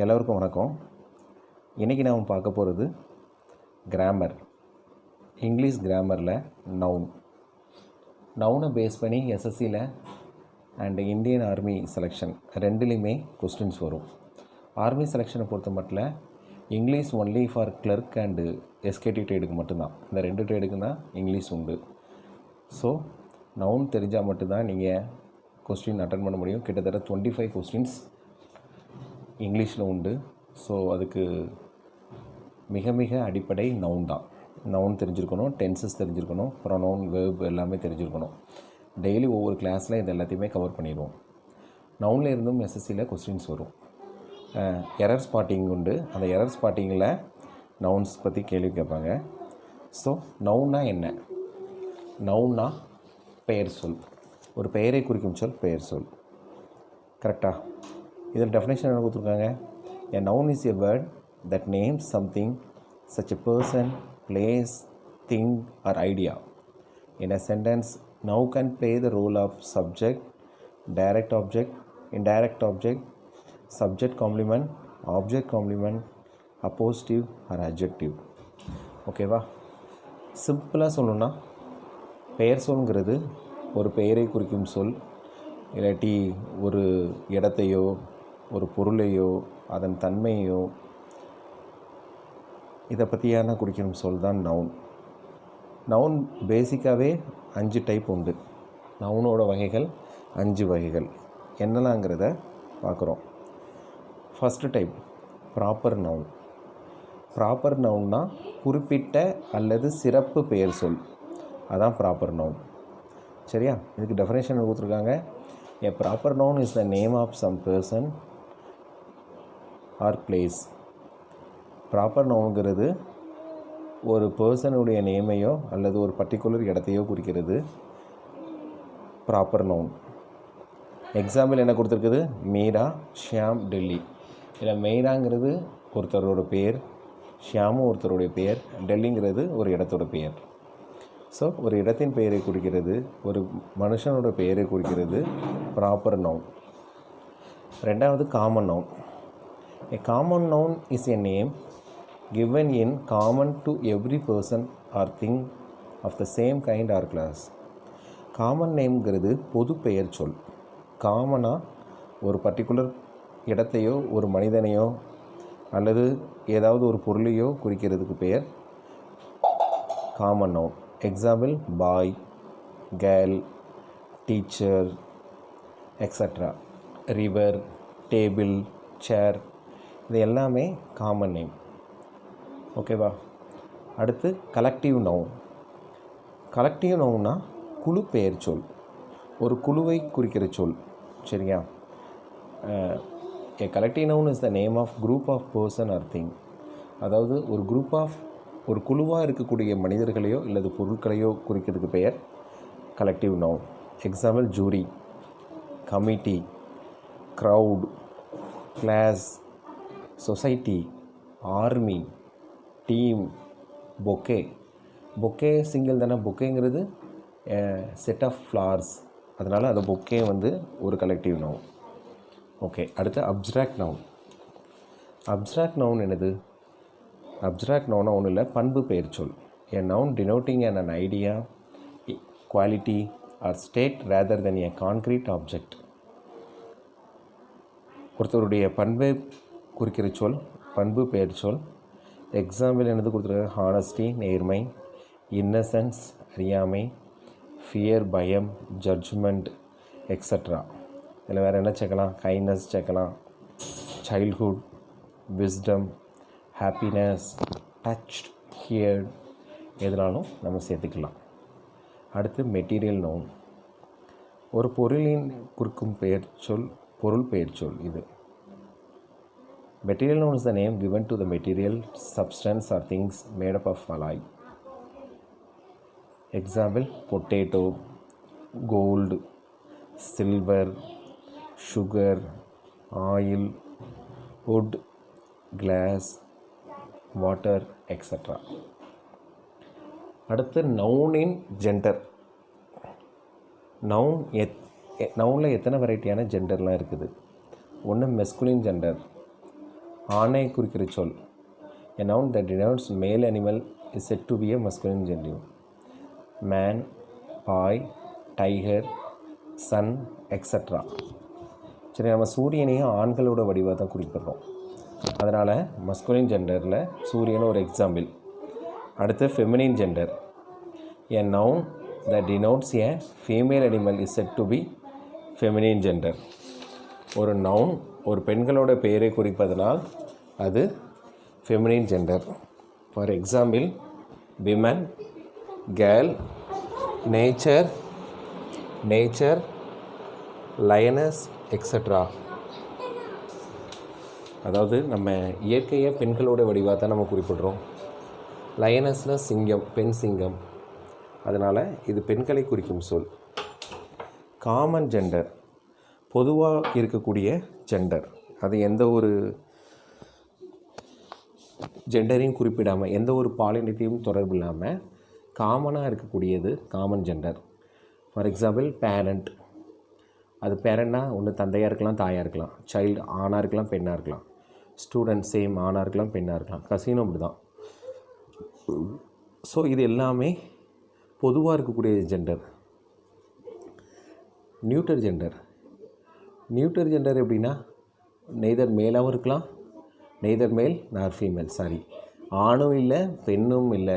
எல்லோருக்கும் வணக்கம். இன்றைக்கி நாம் பார்க்க போகிறது கிராமர். இங்கிலீஷ் கிராமரில் நவுனை பேஸ் பண்ணி எஸ்எஸ்சியில் அண்ட் இந்தியன் ஆர்மி செலெக்ஷன் ரெண்டுலேயுமே கொஸ்டின்ஸ் வரும். ஆர்மி செலெக்ஷனை பொறுத்த மட்டும் English only for clerk and SKT ட்ரேடுக்கு மட்டும்தான். இந்த ரெண்டு ட்ரேடுக்கு தான் இங்கிலீஷ் உண்டு. ஸோ நவுன் தெரிஞ்சால் மட்டும்தான் நீங்கள் கொஸ்டின் அட்டன் பண்ண முடியும். கிட்டத்தட்ட 25 கொஸ்டின்ஸ் இங்கிலீஷில் உண்டு. ஸோ அதுக்கு மிக மிக அடிப்படை நவுன் தான். நவுன் தெரிஞ்சிருக்கணும், டென்சஸ் தெரிஞ்சிருக்கணும், ப்ரொனவுன், வெர்ப் எல்லாமே தெரிஞ்சிருக்கணும். டெய்லி ஒவ்வொரு கிளாஸில் இது எல்லாத்தையுமே கவர் பண்ணிடுவோம். நவுனில் இருந்தும் எஸ்எஸ்சியில் கொஸ்டின்ஸ் வரும். எரர் ஸ்பாட்டிங் உண்டு. அந்த எரர் ஸ்பாட்டிங்கில் நவுன்ஸ் பற்றி கேள்வி கேட்பாங்க. ஸோ நவுன்னா என்ன? நவுன்னா பெயர் சொல். ஒரு பெயரை குறிக்கும் சொல் பெயர் சொல். கரெக்டாக? இதில் டெஃபினேஷன் என்ன கொடுத்துருக்காங்க? A noun is a word that names something such a person, place, thing or idea. In a sentence, noun can play the role of subject, direct object, indirect object, subject complement, object complement, appositive or adjective. ஓகேவா? சிம்பிளாக சொல்லணும்னா பெயர் சொல்ங்கிறது ஒரு பெயரை குறிக்கும் சொல். இல்லாட்டி ஒரு இடத்தையோ ஒரு பொருளையோ அதன் தன்மையோ இதை பற்றியான குறிக்கும் சொல் தான் நவுன். நவுன் பேசிக்காகவே 5 டைப் உண்டு. நவுனோட வகைகள் 5 வகைகள் என்னலாங்கிறத பார்க்குறோம். First type proper noun. Proper நவுன்னா குறிப்பிட்ட அல்லது சிறப்பு பெயர் சொல், அதான் ப்ராப்பர் நவுன். சரியா? இதுக்கு டெஃபினேஷன் கொடுத்துருக்காங்க. A proper noun is the name of some person or place. Proper நவுனுங்கிறது ஒரு பர்சனுடைய நேமையோ அல்லது ஒரு பர்டிகுலர் இடத்தையோ குறிக்கிறது ப்ராப்பர் நவுன். எக்ஸாம்பிள் என்ன கொடுத்துருக்குது? மீரா, ஷியாம், டெல்லி. இதில் மீராங்கிறது ஒருத்தரோட பேர், ஷியாமும் ஒருத்தருடைய பேர், டெல்லிங்கிறது ஒரு இடத்தோட பெயர். ஸோ ஒரு இடத்தின் பெயரை குறிக்கிறது, ஒரு மனுஷனோட பெயரை குறிக்கிறது ப்ராப்பர் நவுன். ரெண்டாவது common noun. A common noun is a name given in common to every person or thing of the same kind or class. Common நேம்ங்கிறது பொது பெயர் சொல். காமனாக ஒரு பர்டிகுலர் இடத்தையோ ஒரு மனிதனையோ அல்லது ஏதாவது ஒரு பொருளையோ குறிக்கிறதுக்கு பெயர் common noun. Example boy, girl, teacher extra. River, table, chair, இது எல்லாமே காமன் நேம். ஓகேவா? அடுத்து கலெக்டிவ் நவுன். கலெக்டிவ் நவுன்னா குழு பெயர் சொல், ஒரு குழுவை குறிக்கிற சொல். சரியா? A collective noun is the name of group of person or thing. அதாவது ஒரு குழுவாக இருக்கக்கூடிய மனிதர்களையோ அல்லது பொருட்களையோ குறிக்கிறதுக்கு பெயர் collective noun. Example jury, committee, crowd, class, society, army, team, bouquet. Bouquet single தானே. பொக்கேங்கிறது செட் ஆஃப் ஃப்ளார்ஸ், அதனால் அந்த பொக்கே ஒரு கலெக்டிவ் நவுன். ஓகே. அடுத்து அப்ஸ்ட்ராக்ட் நவுன். அப்ஸ்ட்ராக்ட் நவுன் என்னது? அப்ஸ்ட்ராக்ட் நவுனா ஒன்றும் இல்லை, பண்பு பெயர் சொல். A noun denoting an idea, quality or state rather than a concrete object. ஒருத்தருடைய பண்பை குறிக்கிற சொல் பண்பு பெயர் சொல். எக்ஸாம்பிள் என்னது கொடுத்துருக்காங்க? ஹானஸ்டி, நேர்மை, இன்னசென்ஸ், அறியாமை, ஃபியர், பயம், ஜட்ஜ்மெண்ட் எக்ஸட்ரா. இதில் வேறு என்ன சேர்க்கலாம்? கைண்ட்னஸ் சேர்க்கலாம், childhood, wisdom, happiness, touched, heard, எதுனாலும் நம்ம சேர்த்துக்கலாம். அடுத்து மெட்டீரியல் நவுன். ஒரு பொருளின் குறிக்கும் பெயர் சொல் பொருள் பெயர் சொல். இது material noun is the name given to the material, substance or things made up of alloy. Example potato, gold, silver, sugar, oil, wood, glass, water extra. அடுத்து நவுனின் ஜெண்டர். நவுனில் எத்தனை வெரைட்டியான ஜெண்டர்லாம் இருக்குது? ஒன்று மெஸ்குலின் ஜெண்டர், ஆணை குறிக்கிற சொல். A noun that denotes male animal is said to be a masculine genitive. Man, boy, tiger, sun, etc. சரி, நம்ம சூரியனையும் ஆண்களோட வடிவாக தான் குறிப்பிடுறோம். அதனால் மஸ்குலின் ஜெண்டரில் சூரியன் ஒரு எக்ஸாம்பிள். அடுத்து feminine gender. A noun that denotes a female animal is said to be feminine gender. ஒரு நவுன் ஒரு பெண்களோட பெயரை குறிப்பதனால் அது feminine gender. For example, women, girl, nature, lioness, extra. அதாவது நம்ம இயற்கையை பெண்களோட வடிவாக தான் நம்ம குறிப்பிடுறோம். லயனஸ்னால் சிங்கம், பெண் சிங்கம். அதனால் இது பெண்களை குறிக்கும் சொல். காமன் ஜெண்டர், பொதுவாக இருக்கக்கூடிய ஜெண்டர். அது எந்த ஒரு ஜெண்டரையும் குறிப்பிடாமல், எந்த ஒரு பாலினத்தையும் தொடர்பு இல்லாமல் காமனாக இருக்கக்கூடியது common gender. For example, parent. அது பேரண்ட்னா ஒன்று தந்தையாக இருக்கலாம், தாயாக இருக்கலாம். சைல்டு ஆணாக இருக்கலாம், பெண்ணாக இருக்கலாம். ஸ்டூடெண்ட் சேம், ஆணாக இருக்கலாம், பெண்ணாக இருக்கலாம். கசினும் அப்படி தான். ஸோ இது எல்லாமே பொதுவாக இருக்கக்கூடிய ஜெண்டர். நியூட்டர் ஜெண்டர் எப்படின்னா, நெய்தர் மேலாகவும் இருக்கலாம், நெய்தர் மேல் நார் ஃபீமேல். ஆணும் இல்லை, பெண்ணும் இல்லை.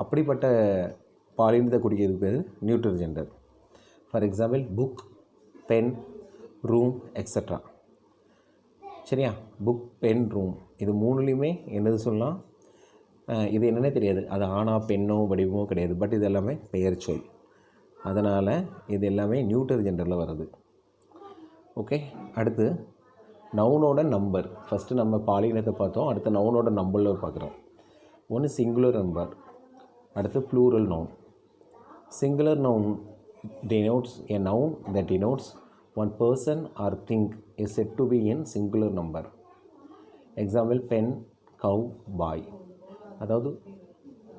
அப்படிப்பட்ட பாலினத்தை குறிக்கிறது பேர் neuter gender. For example, book, pen, room, extra. சரியா? புக், பென், ரூம் இது மூணுலேயுமே என்னது சொல்லலாம், இது என்னன்னே தெரியாது. அது ஆணா பெண்ணோ வடிவமோ கிடையாது. பட் இது எல்லாமே பெயர் சொல். அதனால் இது எல்லாமே நியூட்டர் ஜெண்டரில் வருது. ஓகே. அடுத்து நவுனோட நம்பர். ஃபஸ்ட்டு நம்ம பாலினத்தை பார்த்தோம். அடுத்து நவுனோட நம்பரில் பார்க்குறோம். ஒன்று சிங்குலர் நம்பர், அடுத்து plural noun. Singular noun denotes a noun that denotes one person or thing is said to be in singular number. Example, pen, cow, boy. அதாவது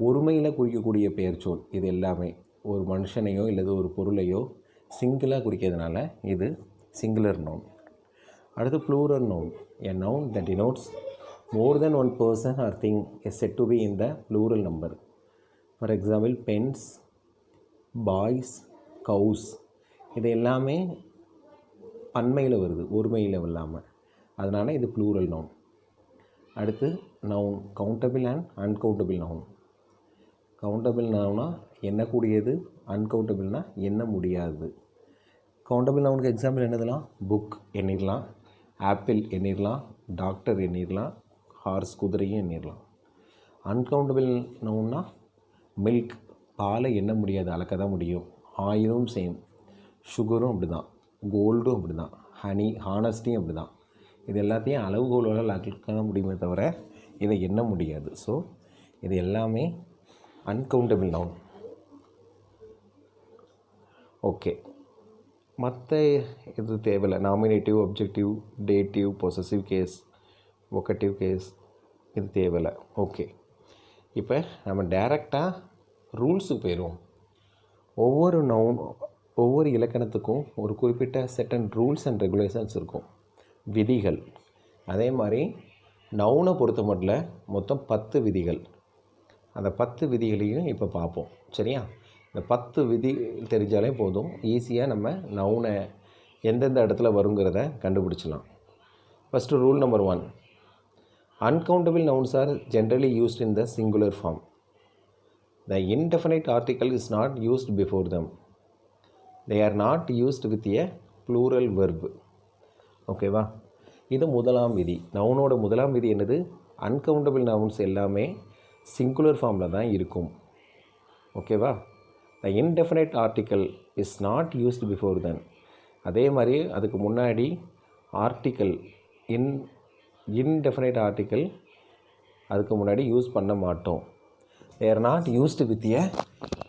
ஒருமையில் குறிக்கக்கூடிய பெயர் சொல். இது எல்லாமே ஒரு மனுஷனையோ இல்லது ஒரு பொருளையோ சிங்கிளாக குறிக்கிறதுனால இது சிங்குலர் நவுன். அடுத்து plural noun. A noun that denotes more than one person or thing is said to be in the plural number. For example, pens, boys, cows. இது எல்லாமே பன்மையில் வருது, ஒருமையில் இல்லாமல். அதனால் இது ப்ளூரல் நவுன். அடுத்து noun countable and uncountable noun. Countable நவுனா எண்ணக்கூடியது, அன்கவுண்டபிள்னா எண்ண முடியாது. கவுண்டபிள் நவுனுக்கு எக்ஸாம்பிள் என்னதுலாம், புக் எண்ணிடலாம், ஆப்பிள் எண்ணிடலாம், டாக்டர் எண்ணிடலாம், ஹார்ஸ் குதிரையும் எண்ணிடலாம். அன்கவுண்டபிள் நவுன்னா மில்க், பாலை எண்ண முடியாது, அளக்க தான் முடியும். ஆயிலும் சேம், சுகரும் அப்படி தான், கோல்டும் அப்படி தான், ஹனி, ஹானஸ்டியும் அப்படி தான். இது எல்லாத்தையும் அளவுகோலோட அளக்க தான் முடியுமே தவிர இதை எண்ண முடியாது. ஸோ இது எல்லாமே அன்கவுண்டபிள் நவுன். ஓகே. மற்ற இது தேவையில்லை. Nominative, objective, dative, possessive case, vocative case இது தேவையில்லை. ஓகே. இப்போ நம்ம டைரெக்டாக ரூல்ஸுக்கு போயிடுவோம். ஒவ்வொரு இலக்கணத்துக்கும் ஒரு குறிப்பிட்ட செட்டன் ரூல்ஸ் அண்ட் ரெகுலேஷன்ஸ் இருக்கும், விதிகள். அதே மாதிரி நவுனை பொறுத்த மட்டும் மொத்தம் 10 விதிகள். அந்த 10 விதிகளையும் இப்போ பார்ப்போம். சரியா? இந்த 10 விதி தெரிஞ்சாலே போதும், ஈஸியாக நம்ம நவுனை எந்தெந்த இடத்துல வருங்கிறத கண்டுபிடிச்சலாம். First rule number 1. Uncountable nouns are generally used in the singular form. The indefinite article is not used before them. They are not used with a plural verb. ஓகேவா? இது முதலாம் விதி. நவுனோட முதலாம் விதி என்னது? அன்கவுண்டபிள் நவுன்ஸ் எல்லாமே சிங்குலர் ஃபார்மில் தான் இருக்கும். ஓகேவா? The indefinite article is not used before them. அதே மாதிரி அதுக்கு முன்னாடி ஆர்டிக்கல் இன்டெஃபினைட் ஆர்டிக்கல் அதுக்கு முன்னாடி யூஸ் பண்ண மாட்டோம். they are not used with a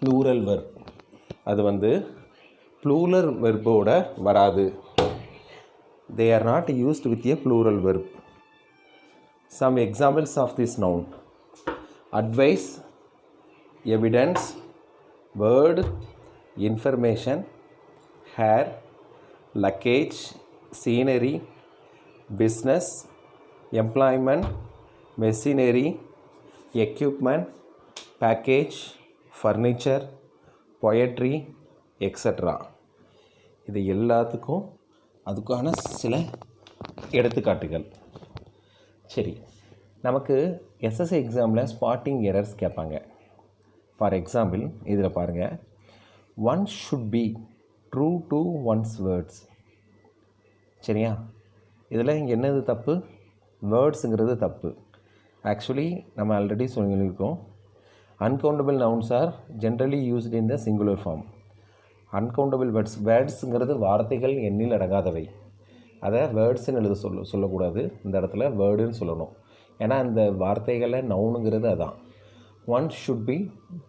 plural verb. அது plural verb-ஓட வராது. they are not used with a plural verb. Some examples of this noun: advice, evidence, word, information, hair, luggage, scenery, business, employment, machinery, equipment, package, furniture, poetry, extra. இது எல்லாத்துக்கும் அதுக்கான சில எடுத்துக்காட்டுகள். சரி, நமக்கு SSC எக்ஸாமில் ஸ்பாட்டிங் எரர்ஸ் கேட்பாங்க. For example இதில் பாருங்கள், one should be true to once words. சரியா? இதில் இங்கே என்னது தப்பு? வேர்ட்ஸுங்கிறது தப்பு. ஆக்சுவலி நம்ம ஆல்ரெடி சொல்லியிருக்கோம், uncountable nouns are generally used in the singular form. Uncountable வேர்ட்ஸுங்கிறது வார்த்தைகள் எண்ணில் அடங்காதவை. அதை வேர்ட்ஸுன்னு சொல்லக்கூடாது. இந்த இடத்துல வேர்டுன்னு சொல்லணும். ஏன்னா இந்த வார்த்தைகளை நவுனுங்கிறது அதான். One should be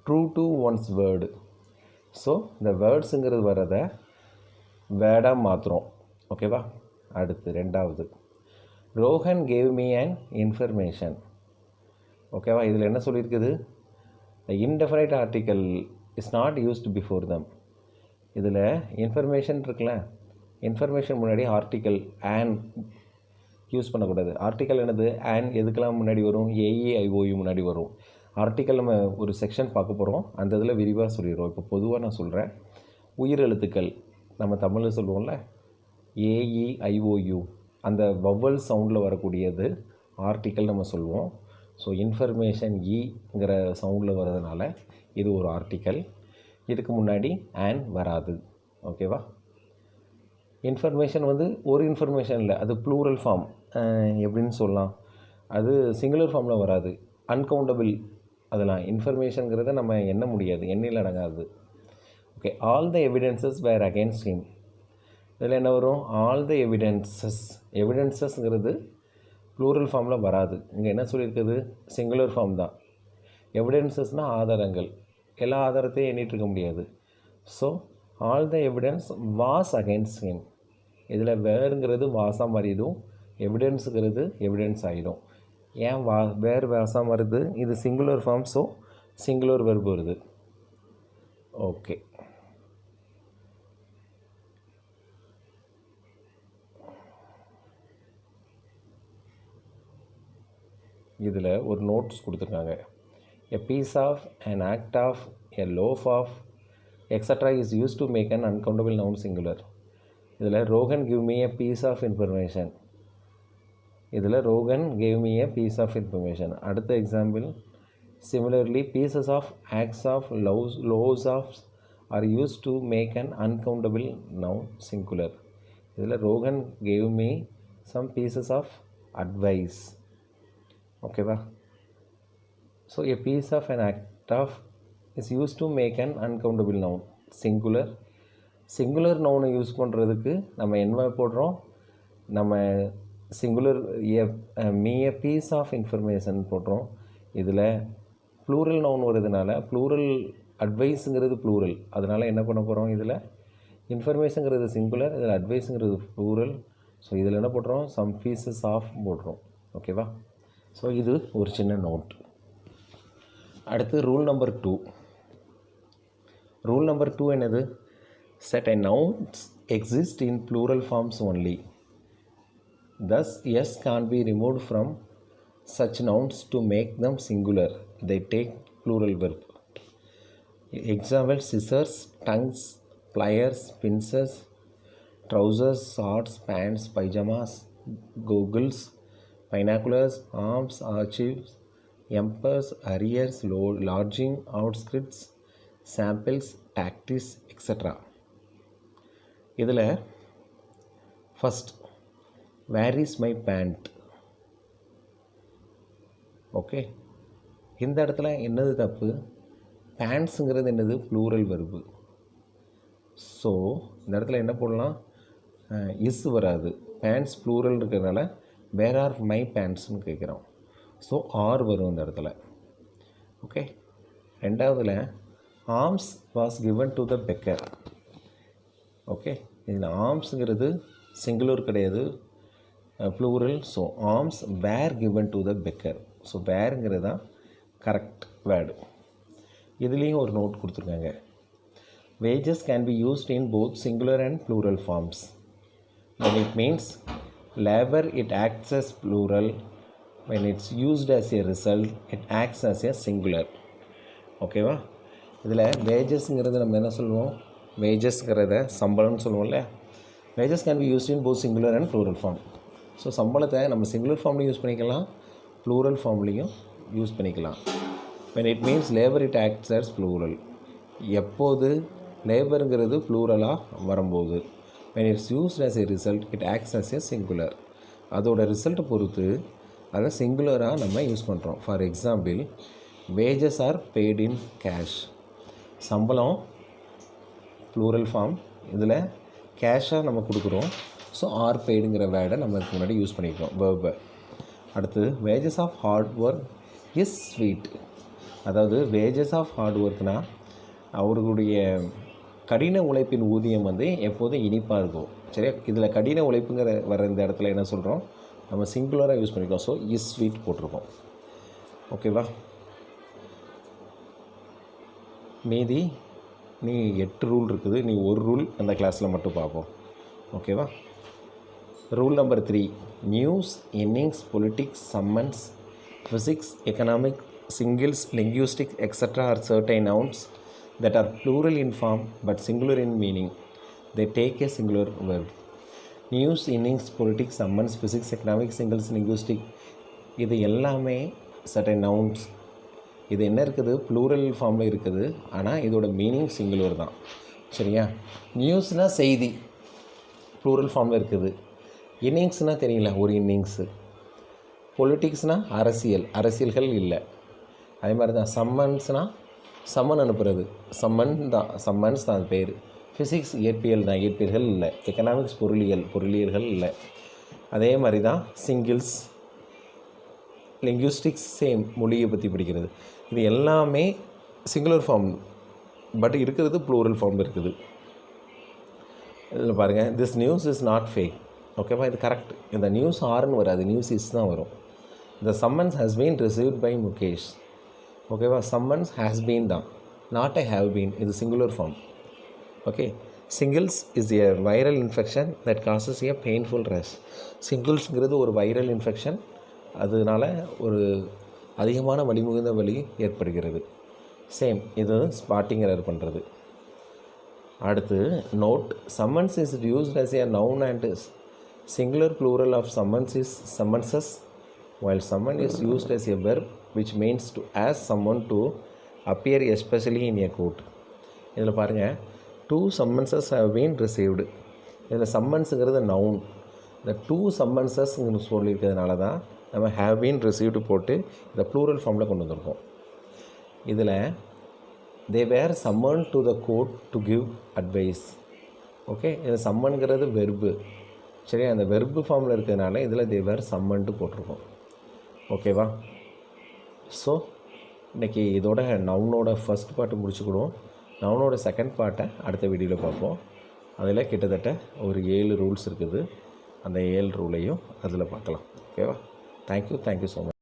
true to one's word. So இந்த வேர்ட்ஸுங்கிறது வர்றதை வேர்டாக மாற்றுறோம். ஓகேவா? அடுத்து ரெண்டாவது, Rohan gave me an information. ஓகேவா? இதில் என்ன சொல்லியிருக்குது? The indefinite article is not used before them. இதில் இன்ஃபர்மேஷன் இருக்குல்ல, இன்ஃபர்மேஷன் முன்னாடி ஆர்டிக்கல் ஆன் யூஸ் பண்ணக்கூடாது. ஆர்டிக்கல் என்னது? ஆன் எதுக்கெல்லாம் முன்னாடி வரும்? ஏஇஐஓயு முன்னாடி வரும். ஆர்டிக்கல் நம்ம ஒரு செக்ஷன் பார்க்க போகிறோம், அந்த இதில் விரிவாக சொல்லிடுறோம். இப்போ பொதுவாக நான் சொல்கிறேன், உயிர் எழுத்துக்கள் நம்ம தமிழில் சொல்லுவோம்ல, ஏஇஐஓயு, அந்த வவ்வல் சவுண்டில் வரக்கூடியது ஆர்டிக்கல் நம்ம சொல்லுவோம். ஸோ இன்ஃபர்மேஷன் ஈங்கிற சவுண்டில் வர்றதுனால இது ஒரு ஆர்டிக்கல். இதுக்கு முன்னாடி ஆன் வராது. ஓகேவா? இன்ஃபர்மேஷன் வந்து ஒரு இன்ஃபர்மேஷன் இல்லை, அது ப்ளூரல் ஃபார்ம். எப்படின்னு சொல்லலாம், அது சிங்குலர் ஃபார்மில் வராது. அன்கவுண்டபிள் அதெல்லாம் இன்ஃபர்மேஷனுங்கிறத நம்ம எண்ண முடியாது, எண்ணில் அடங்காது. Okay, all the evidences were against him. இதில் என்ன வரும்? All the evidences. எவிடென்சஸ்ங்கிறது ப்ளூரல் ஃபார்மில் வராது. இங்கே என்ன சொல்லியிருக்குது? சிங்குலர் ஃபார்ம் தான். எவிடென்சஸ்னால் ஆதாரங்கள். எல்லா ஆதாரத்தையும் எண்ணிகிட்ருக்க முடியாது. So all the evidence was against him. இதில் வேறுங்கிறது வாசாக மாறிடும், எவிடன்ஸுங்கிறது எவிடன்ஸ் ஆகிடும். ஏன் வேறு வாசாக வருது? இது singular form, so singular verb வருது. ஓகே, இதில் ஒரு நோட்ஸ் கொடுத்துருக்காங்க. A piece of, an act of, a loaf of, etc. is used to make an uncountable noun singular. இதில் Rohan give me a piece of information. இதில் Rohan gave me a piece of information. அடுத்த example, similarly pieces of, acts of, loaves of are used to make an uncountable noun singular. இதில் Rohan gave me some pieces of advice. ஓகேவா? So a piece of, an act of is used to make an uncountable noun singular. Singular நவுனை use பண்ணுறதுக்கு நம்ம என்ன போடுறோம்? நம்ம singular me a piece of information போடுறோம். இதில் ப்ளூரல் நவுன் வருதுனால, ப்ளூரல் அட்வைஸுங்கிறது ப்ளூரல், அதனால் என்ன பண்ண போகிறோம்? இதில் இன்ஃபர்மேஷனுங்கிறது சிங்குலர், இதில் அட்வைஸுங்கிறது ப்ளூரல். ஸோ இதில் என்ன போடுறோம்? சம் பீசஸ் ஆஃப் போடுறோம். ஓகேவா? ஸோ இது ஒரு சின்ன நோட். அடுத்து ரூல் நம்பர் 2. ரூல் நம்பர் 2 என்னது? Set a nouns exist in plural forms only. Thus, S can't be removed from such nouns to make them singular. They take plural verb. Example: scissors, tongues, pliers, pincers, trousers, shorts, pants, pajamas, goggles, binoculars, arms, archives, empers, arrears, lodging, outskirts, samples, tactics, etc. இதில் first, where is my pant. Okay, இந்த இடத்துல என்னது தப்பு? பேண்ட்ஸுங்கிறது என்னது? Plural verb. So இந்த இடத்துல என்ன போடலாம்? இஸ் வராது, பேண்ட்ஸ் ப்ளூரல் இருக்கிறதுனால வேர் ஆர் மை பேண்ட்ஸ்னு கேட்குறோம். ஸோ ஆர் வரும் இந்த இடத்துல. ஓகே, ரெண்டாவதுல arms was given to the beggar. Okay, இதில் ஆர்ம்ஸுங்கிறது சிங்குலர் கிடையாது, plural. So arms were given to the beggar. So வேருங்கிறது தான் கரெக்ட் வேர்டு. இதுலேயும் ஒரு நோட் கொடுத்துருக்காங்க. Wages can be used in both singular and plural forms. when it means labor it acts as plural, when it's used as a result it acts as a singular. ஓகேவா? இதில் வேஜஸ்ங்கிறது நம்ம என்ன சொல்லுவோம்? வேஜஸ்ங்கிறத சம்பளம்னு சொல்லுவோம்ல. Wages can be used in both singular and plural form. So சம்பளத்தை நம்ம சிங்குலர் ஃபார்ம்லையும் யூஸ் பண்ணிக்கலாம், ப்ளூரல் ஃபார்ம்லேயும் யூஸ் பண்ணிக்கலாம். when it means labor it acts as plural. எப்போது லேபருங்கிறது ப்ளூரலாக வரும்போது when it's used as a result it acts as a singular. அதோட ரிசல்ட்டை பொறுத்து அதை சிங்குலராக நம்ம யூஸ் பண்ணுறோம். For example, wages R paid in cash. சம்பளம் ப்ளூரல் ஃபார்ம், இதில் கேஷாக நம்ம கொடுக்குறோம். ஸோ ஆர் பெய்டுங்கிற வேர்டை நம்ம இதுக்கு முன்னாடி யூஸ் பண்ணிக்கிறோம் வேர்பை. அடுத்து wages of hard work is sweet. அதாவது வேஜஸ் ஆஃப் ஹார்ட் ஒர்க்னால் அவர்களுடைய கடின உழைப்பின் ஊதியம் வந்து எப்போதும் இனிப்பாக இருக்கும். சரியா? இதில் கடின உழைப்புங்கிற வர இந்த இடத்துல என்ன சொல்கிறோம்? நம்ம சிங்குலராக யூஸ் பண்ணிக்கிறோம். ஸோ இஸ் ஸ்வீட் போட்டிருக்கோம். ஓகேவா? மீதி நீ 8 ரூல் இருக்குது, நீ ஒரு ரூல் அந்த கிளாஸில் மட்டும் பார்ப்போம். ஓகேவா? Rule number 3, news, innings, politics, summons, physics, economic, singles, linguistic, etc. are certain nouns that are plural in form but singular in meaning. They take a singular verb. News, innings, politics, summons, physics, economics, singles, linguistic, இது எல்லாமே certain nouns. இது என்ன இருக்குது? Plural ஃபார்மில் இருக்குது, ஆனால் இதோட meaning singular தான். சரியா? நியூஸ்னால் செய்தி, ப்ளூரல் ஃபார்மில் இருக்குது. இன்னிங்ஸ்னால் தெரியல, ஒரு இன்னிங்ஸு. பொலிட்டிக்ஸ்னால் அரசியல்கள் இல்லை. அதே மாதிரி தான் சம்மன்ஸ்னால் சம்மன் அனுப்புறது, சம்மன்ஸ் தான் அது பேர். ஃபிசிக்ஸ் இயற்பியல் தான், இயற்பியல்கள் இல்லை. எக்கனாமிக்ஸ் பொருளியல்கள் இல்லை. அதே மாதிரி தான் சிங்கிள்ஸ், லிங்குவிஸ்டிக்ஸ் சேம், மொழியை பற்றி படிக்கிறது. இது எல்லாமே சிங்குலர் ஃபார்ம் பட் இருக்கிறது ப்ளூரல் ஃபார்ம் இருக்குது. இதில் பாருங்கள், this news is not fake. ஓகேவா? இது கரெக்ட். இந்த நியூஸ் ஆர்னு வராது, நியூஸ் இஸ் தான் வரும். The summons has been received by Mukesh. ஓகேவா? சம்மன்ஸ் ஹேஸ் பீன் தான், நாட் ஐ ஹேவ் பீன். இது singular form. Okay. Shingles is a viral infection that causes a painful rash. சிங்கிள்ஸுங்கிறது ஒரு வைரல் இன்ஃபெக்ஷன், அதனால் ஒரு அதிகமான வலிமிகுந்த வலி ஏற்படுகிறது. சேம், இது ஸ்பாட்டிங் எரர் பண்ணுறது. அடுத்து note, summons is used as a noun and singular plural of summonses, while summon is used as a verb which means to ask someone to appear especially in a court. இதில் பாருங்கள், 2 summonses have been received. இதில் சம்மன்ஸுங்கிறது noun. இந்த 2 summonses சொல்லியிருக்கிறதுனால தான் நம்ம have been received போட்டு இந்த plural ஃபார்மில் கொண்டு வந்திருக்கோம். இதில் they were summoned to the court to give advice. Okay. இது சம்மன்கிறது வெர்பு. சரி, அந்த வெர்பு ஃபார்மில் இருக்கிறதுனால இதில் they were summoned போட்டிருக்கோம். ஓகேவா? ஸோ இன்றைக்கி இதோட நவுனோட ஃபஸ்ட் பார்ட்டு முடிச்சுக்கிடுவோம். நவுனோட செகண்ட் பார்ட்டை அடுத்த வீடியோவில் பார்ப்போம். அதில் கிட்டத்தட்ட ஒரு 7 ரூல்ஸ் இருக்குது. அந்த 7 ரூலையும் அதில் பார்க்கலாம். ஓகேவா? Thank you so much.